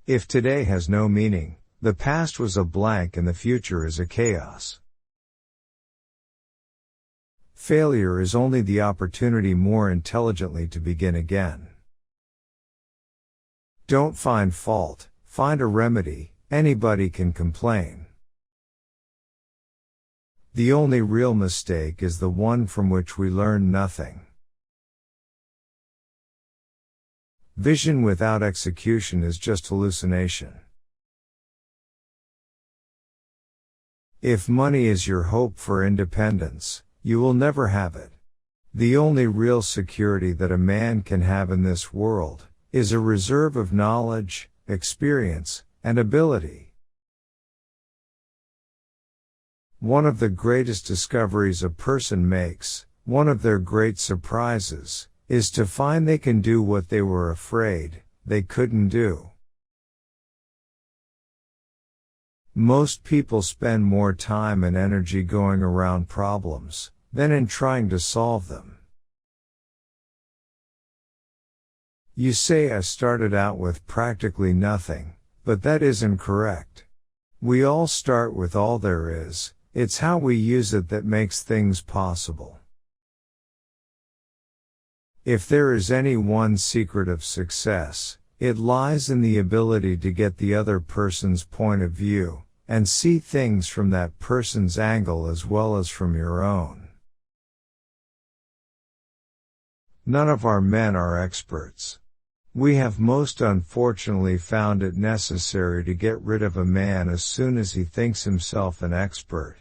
If today has no meaning, the past was a blank and the future is a chaos. Failure is only the opportunity more intelligently to begin again. Don't find fault, find a remedy. Anybody can complain. The only real mistake is the one from which we learn nothing. Vision without execution is just hallucination. If money is your hope for independence, you will never have it. The only real security that a man can have in this world is a reserve of knowledge, experience, and ability. One of the greatest discoveries a person makes, one of their great surprises, is to find they can do what they were afraid they couldn't do. Most people spend more time and energy going around problems than in trying to solve them. You say I started out with practically nothing, but that isn't correct. We all start with all there is, it's how we use it that makes things possible. If there is any one secret of success, it lies in the ability to get the other person's point of view, and see things from that person's angle as well as from your own. None of our men are experts. We have most unfortunately found it necessary to get rid of a man as soon as he thinks himself an expert.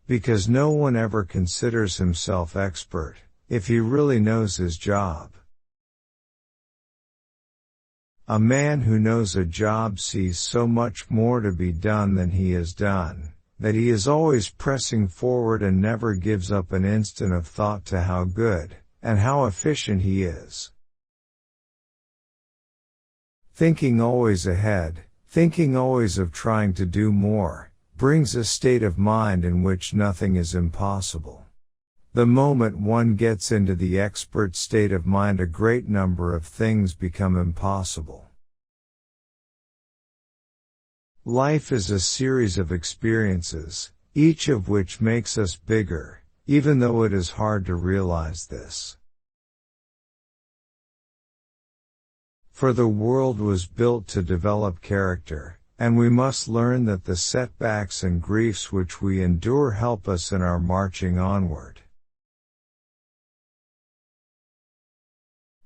Because no one ever considers himself expert, if he really knows his job. A man who knows a job sees so much more to be done than he has done, that he is always pressing forward and never gives up an instant of thought to how good and how efficient he is. Thinking always ahead, thinking always of trying to do more, brings a state of mind in which nothing is impossible. The moment one gets into the expert state of mind, a great number of things become impossible. Life is a series of experiences, each of which makes us bigger, even though it is hard to realize this. For the world was built to develop character, and we must learn that the setbacks and griefs which we endure help us in our marching onward.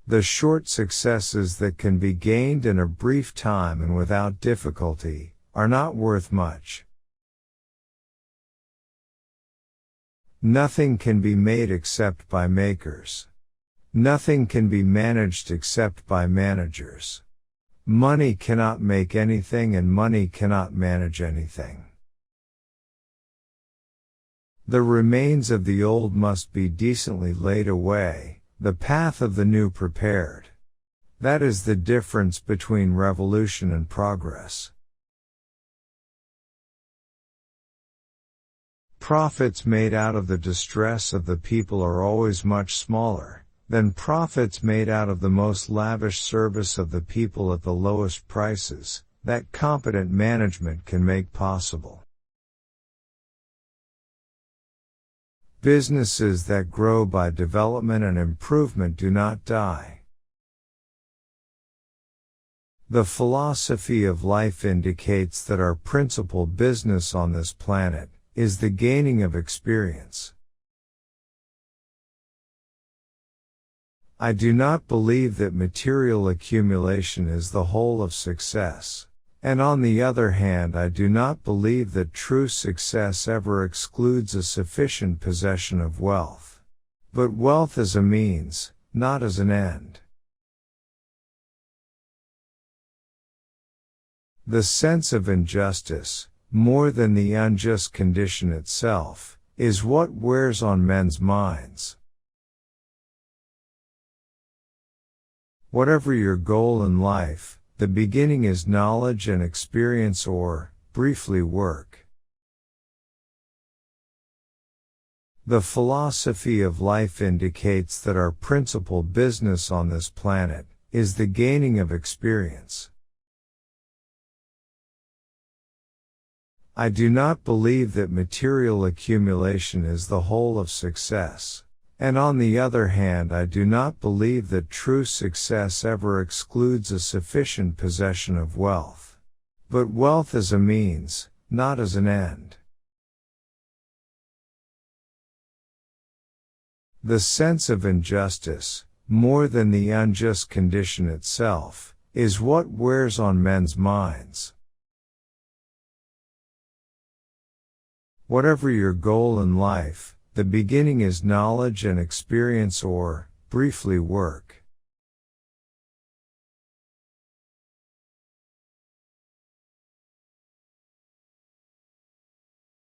The short successes that can be gained in a brief time and without difficulty are not worth much. Nothing can be made except by makers. Nothing can be managed except by managers. Money cannot make anything and money cannot manage anything. The remains of the old must be decently laid away, the path of the new prepared. That is the difference between revolution and progress. Profits made out of the distress of the people are always much smaller than profits made out of the most lavish service of the people at the lowest prices that competent management can make possible. Businesses that grow by development and improvement do not die. The philosophy of life indicates that our principal business on this planet is the gaining of experience. I do not believe that material accumulation is the whole of success, and on the other hand I do not believe that true success ever excludes a sufficient possession of wealth. But wealth as a means, not as an end. The sense of injustice, more than the unjust condition itself, is what wears on men's minds. Whatever your goal in life, the beginning is knowledge and experience or, briefly, work. The philosophy of life indicates that our principal business on this planet is the gaining of experience. I do not believe that material accumulation is the whole of success. And on the other hand, I do not believe that true success ever excludes a sufficient possession of wealth. But wealth as a means, not as an end. The sense of injustice, more than the unjust condition itself, is what wears on men's minds. Whatever your goal in life, the beginning is knowledge and experience or, briefly, work.